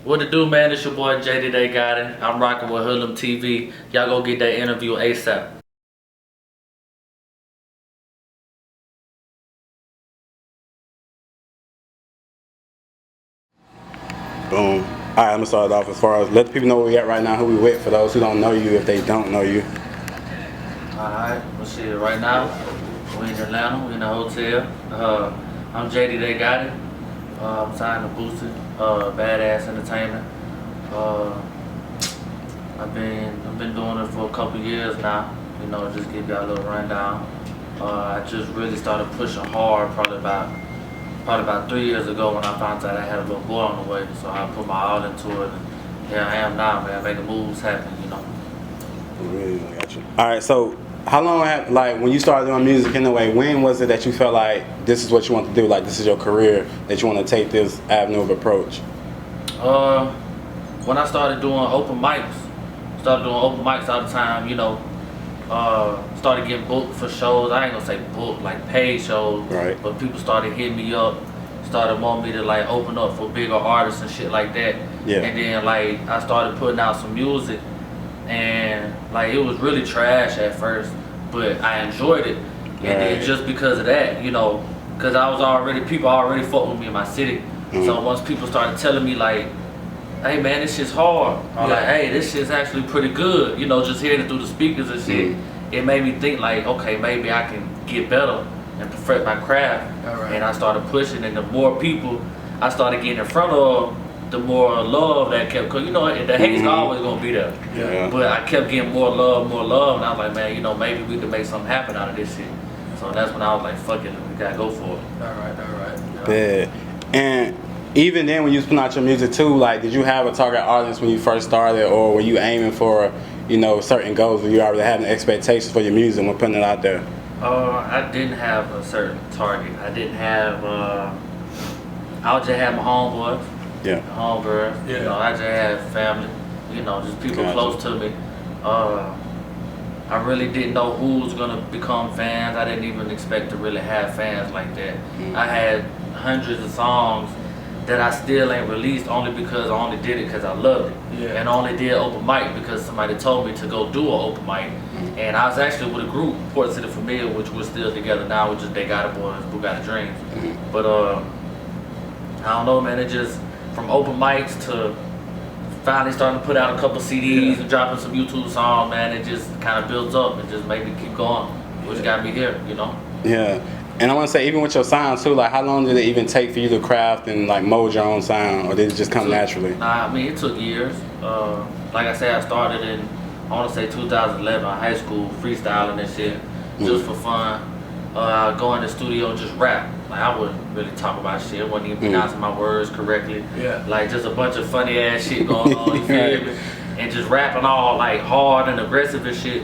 What to do, man? It's your boy JD Daigotti. I'm rocking with Hoodlum TV. Y'all go get that interview ASAP. Boom. All right, I'm gonna start it off as far as let the people know where we at right now, who we with, for those who don't know you, if they don't know you. Alright, well shit, right now, we in Atlanta, we in a hotel. I'm JD Daigotti. I'm signed to Boosie, Badazz Entertainment. I've been doing it for a couple years now. You know, just give y'all a little rundown. I just really started pushing hard probably about 3 years ago when I found out I had a little boy on the way. So I put my all into it, and here I am now, man, making moves happen, you know. Really, I got you. All right, so how long have, like, when you started doing music in a way, when was it that you felt like this is what you want to do, like this is your career, that you want to take this avenue of approach? When I started doing open mics all the time, you know. Started getting booked for shows. I ain't gonna say booked, like paid shows, right? But people started hitting me up, started wanting me to like open up for bigger artists and shit like that. Yeah. And then like I started putting out some music, and like it was really trash at first, but I enjoyed it. And then just because of that, you know, because people already fucked with me in my city. Mm-hmm. So once people started telling me like, hey man, this shit's hard. I'm like, hey, this shit's actually pretty good. You know, just hearing it through the speakers and shit, it made me think like, okay, maybe I can get better and perfect my craft. And I started pushing, and the more people I started getting in front of, the more love that kept, cause you know, the hate's always gonna be there. Yeah. But I kept getting more love, and I was like, man, you know, maybe we could make something happen out of this shit. So that's when I was like, fuck it, we gotta go for it. All right. Bad. And even then, when you was putting out your music too, like, did you have a target audience when you first started, or were you aiming for, you know, certain goals? Were you already having expectations for your music when putting it out there? I didn't have a certain target. I didn't have. I would just have my homeboys. Yeah. Homegirls. Yeah. You know, I just had family. You know, just people close to me. I really didn't know who was gonna become fans. I didn't even expect to really have fans like that. I had hundreds of songs that I still ain't released only because I only did it because I loved it. Yeah. And I only did open mic because somebody told me to go do an open mic. And I was actually with a group, Port City Familiar, which we're still together now, which is Daigotti Boys, Bugatti Dreams. But I don't know, man, it just, from open mics to finally starting to put out a couple CDs and dropping some YouTube songs, man, it just kind of builds up and just made me keep going, which got me here, you know? Yeah. And I want to say, even with your sound too, like, how long did it even take for you to craft and like mold your own sound, or did it just come naturally? Nah, I mean, it took years. Like I said, I started in, I want to say 2011, high school, freestyling and shit, just for fun. I'd go in the studio and just rap. Like, I wouldn't really talk about shit. I wasn't even pronouncing my words correctly. Yeah. Like, just a bunch of funny ass shit going on, you feel me? And just rapping all like hard and aggressive and shit.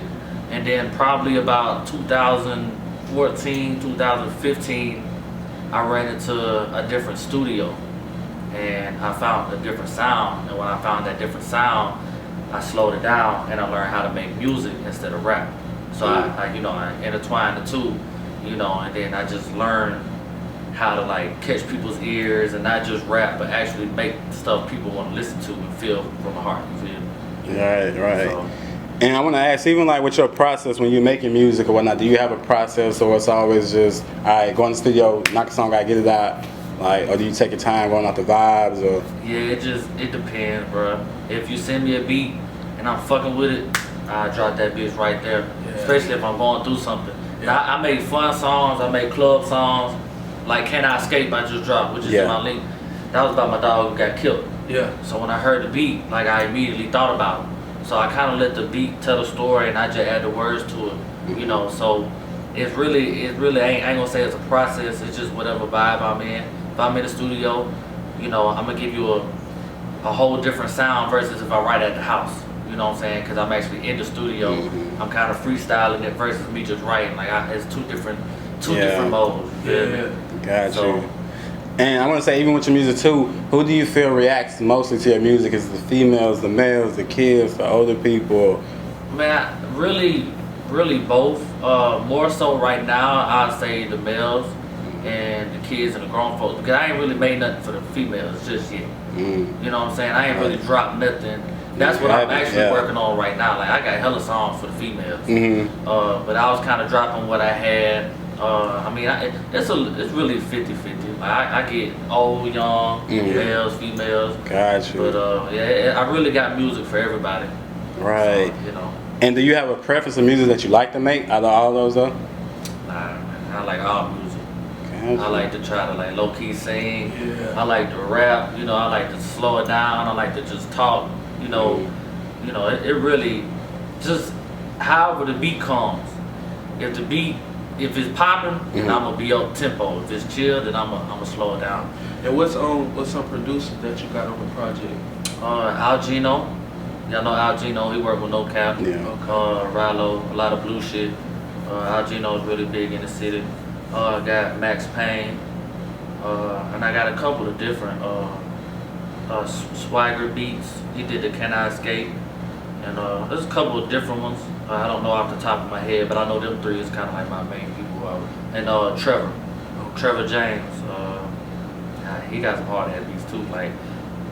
And then probably about 2014, 2015, I ran into a different studio and I found a different sound. And when I found that different sound, I slowed it down and I learned how to make music instead of rap. So I intertwined the two, you know, and then I just learned how to like catch people's ears and not just rap, but actually make stuff people want to listen to and feel from the heart, you feel me? Right. So, and I want to ask, even like with your process when you're making music or whatnot, do you have a process, or it's always just, all right, go in the studio, knock a song out, get it out, like, or do you take your time going out the vibes, or? Yeah, it depends, bro. If you send me a beat and I'm fucking with it, I drop that bitch right there. Yeah. Especially if I'm going through something. Yeah. Now, I make fun songs, I make club songs, like Can I Escape I just dropped, which is in my link. That was about my dog who got killed. Yeah. So when I heard the beat, like, I immediately thought about it. So I kind of let the beat tell the story and I just add the words to it, you know. So it really ain't gonna say it's a process. It's just whatever vibe I'm in. If I'm in the studio, you know, I'm gonna give you a whole different sound versus if I write at the house. You know what I'm saying? Because I'm actually in the studio. I'm kind of freestyling it versus me just writing. Like, it's two different modes. Yeah. Got you. And I want to say, even with your music too, who do you feel reacts mostly to your music? Is it the females, the males, the kids, the older people? Man, really both. More so right now, I'd say the males. and the kids and the grown folks, because I ain't really made nothing for the females just yet. You know what I'm saying? I ain't really dropped nothing. That's what I'm actually working on right now. Like I got hella songs for the females, but I was kind of dropping what I had. I mean, it's really 50-50. Like I get old, young, males, females. Gotcha. But yeah, I really got music for everybody. Right. So, you know. And do you have a preference of music that you like to make out of all those though? Nah, I like all music. Gotcha. I like to try to like low key sing. Yeah. I like to rap. You know, I like to slow it down. I like to just talk. You know, it really just however the beat comes. If it's popping, then I'm gonna be up tempo. If it's chill, then I'm gonna slow it down. And what's some producers that you got on the project? Al Gino. Y'all know Al Gino, he worked with No Cap. Yeah. Rilo, a lot of blue shit. Al Gino's really big in the city. I got Max Payne. And I got a couple of different Swagger beats. He did the Can I Escape? And there's a couple of different ones. I don't know off the top of my head, but I know them three is kind of like my main people. And Trevor James. He got some hard ass beats too. Like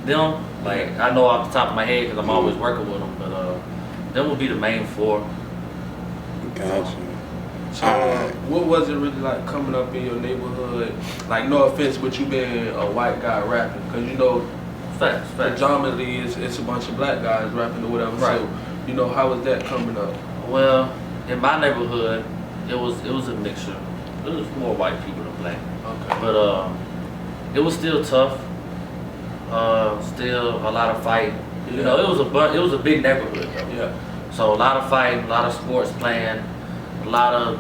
them, like I know off the top of my head because I'm always working with them. But them would be the main four. Gotcha. So what was it really like coming up in your neighborhood? Like no offense, but you being a white guy rapping, because you know, Facts. predominantly it's a bunch of black guys rapping or whatever. Right. So you know, how was that coming up? Well, in my neighborhood, it was a mixture. It was more white people than black. Okay. But it was still tough. Still a lot of fighting. You know, it was a big neighborhood though. Yeah. So a lot of fighting, a lot of sports playing, a lot of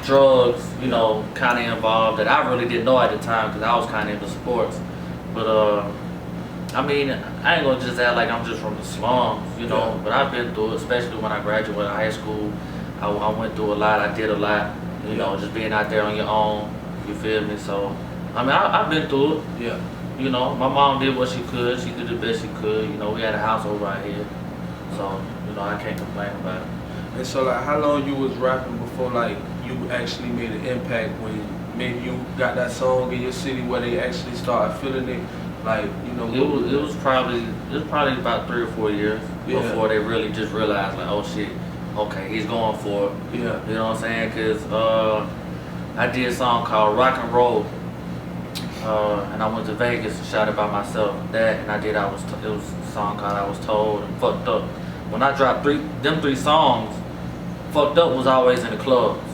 drugs, you know, kind of involved that I really didn't know at the time because I was kind of into sports. But I mean, I ain't gonna just act like I'm just from the slums, you know. Yeah. But I've been through it, especially when I graduated high school. I went through a lot. I did a lot, you know, just being out there on your own. You feel me? So I mean, I've been through it. Yeah. You know, my mom did what she could. She did the best she could. You know, we had a house over our head. So, you know, I can't complain about it. And so like, how long you was rapping before like you actually made an impact when maybe you got that song in your city where they actually started feeling it? Like, you know, It was probably about 3 or 4 years before they really just realized like, oh shit, okay, he's going for it. Yeah. You know what I'm saying? Cause I did a song called Rock and Roll. And I went to Vegas and shot it by myself. That and it was a song called I Was Told and Fucked Up. When I dropped them three songs, Fucked Up was always in the clubs.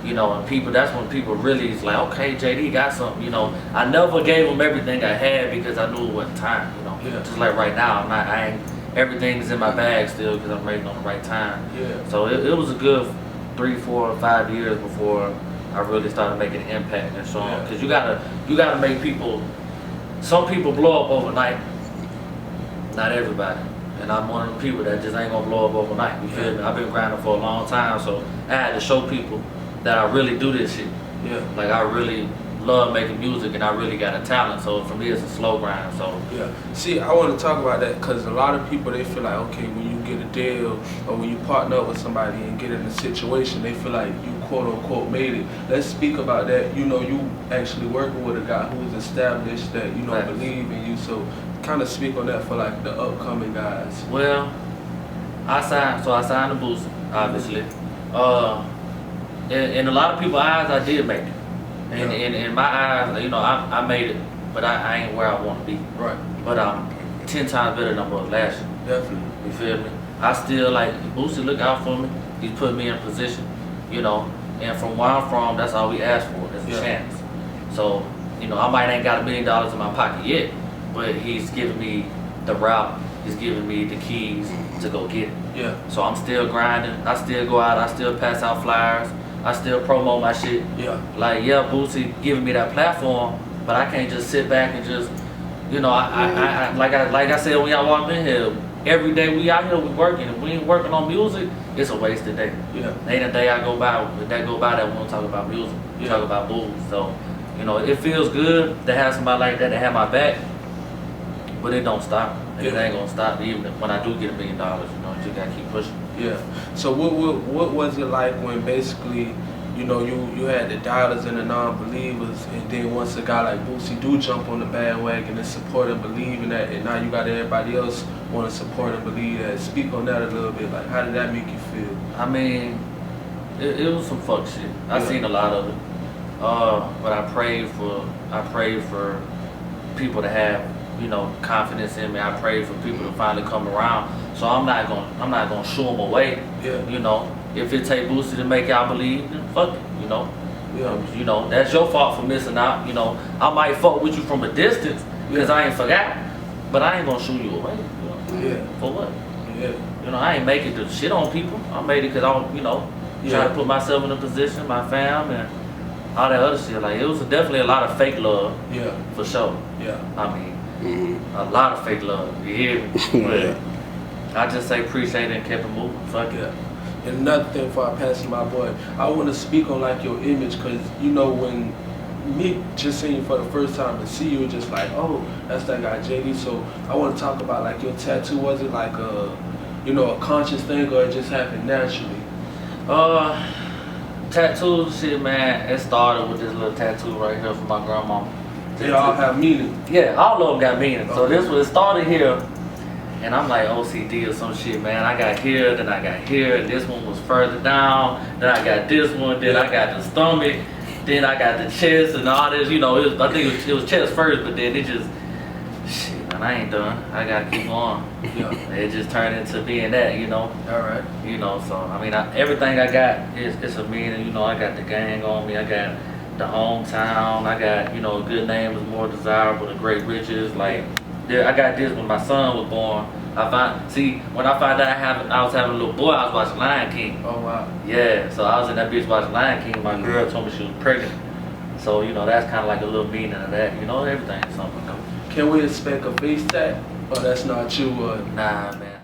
You know, and that's when people really is like, okay, JD got something, you know. I never gave them everything I had because I knew it wasn't time, you know. Yeah. Just like right now, everything's in my bag still because I'm waiting on the right time. Yeah. So it was a good 3, 4, 5 years before I really started making an impact and so on. Because you gotta make people. Some people blow up overnight. Not everybody. And I'm one of the people that just ain't gonna blow up overnight. You feel me? I've been grinding for a long time, so I had to show people that I really do this shit. Yeah. Like I really love making music and I really got a talent. So for me, it's a slow grind. So Yeah. See, I want to talk about that because a lot of people, they feel like, okay, when you get a deal or when you partner up with somebody and get in a situation, they feel like you quote unquote made it. Let's speak about that. You know, you actually working with a guy who's established that, you know, Facts. believe in you. So kind of speak on that for like the upcoming guys. well, I signed to Boosie, obviously. In a lot of people's eyes, I did make it. And in my eyes, you know, I made it, but I ain't where I want to be. Right. But I'm 10 times better than I was last year. Definitely. You feel me? I still like Boosie look out for me. He's put me in position, you know. And from where I'm from, that's all we ask for is a chance. So, you know, I might ain't got $1 million in my pocket yet, but he's giving me the route. He's giving me the keys to go get it. Yeah. So I'm still grinding. I still go out. I still pass out flyers. I still promote my shit. Yeah. Like, yeah, Boosie giving me that platform, but I can't just sit back and just, you know, like I said when y'all walked in here, every day we out here, we working. If we ain't working on music, it's a wasted day. Yeah. Ain't a day I go by that we don't talk about music. We talk about booze. So, you know, it feels good to have somebody like that to have my back, but it don't stop. It ain't gonna stop even when I do get $1 million. You know, you just gotta keep pushing. Yeah. So what was it like when basically you know, you had the doubters and the non-believers, and then once a guy like Boosie do jump on the bandwagon and support and believe in that, and now you got everybody else want to support and believe that. Speak on that a little bit. Like, how did that make you feel? I mean, it was some fuck shit. I seen a lot of it. But I prayed for people to have, you know, confidence in me. I prayed for people to finally come around. So I'm not gonna shoo them away. Yeah. You know, if it take Boosie to make y'all believe, then fuck it. You know. Yeah. You know, that's your fault for missing out. You know, I might fuck with you from a distance because I ain't forgot, but I ain't gonna shoo you away. You know? Yeah. For what? Yeah. You know, I ain't make it to shit on people. I made it because I, you know, trying to put myself in a position, my fam, and all that other shit. Like, it was definitely a lot of fake love. Yeah. For sure. Yeah. I mean, a lot of fake love. You hear me? Yeah. I just say appreciate it and kept it moving. Fuck it. Yeah. And another thing before I pass to my boy, I want to speak on like your image, because you know when me just seeing you for the first time and see you, just like, oh, that's that guy JD. So I want to talk about like your tattoo. Was it like a, you know, a conscious thing, or it just happened naturally? Tattoos, shit, man. It started with this little tattoo right here from my grandma. They all have meaning. Yeah, all of them got meaning. So Okay. this was started here, and I'm like OCD or some shit, man. I got here, then I got here, and this one was further down. Then I got this one, then I got the stomach, then I got the chest and all this. You know, I think it was chest first, but then it just, shit, man, I ain't done. I gotta keep going. Yeah. It just turned into being that, you know. All right. You know, so I mean, everything I got it's a meaning. You know, I got the gang on me. I got the hometown. I got, you know, a good name is more desirable than great riches. Like, I got this when my son was born. When I found out I was having a little boy, I was watching Lion King. Oh wow. Yeah, so I was in that bitch watching Lion King. My girl told me she was pregnant. So, you know, that's kind of like a little meaning of that. You know, everything is something. Can we expect a face tat, or that's not you? Nah, man.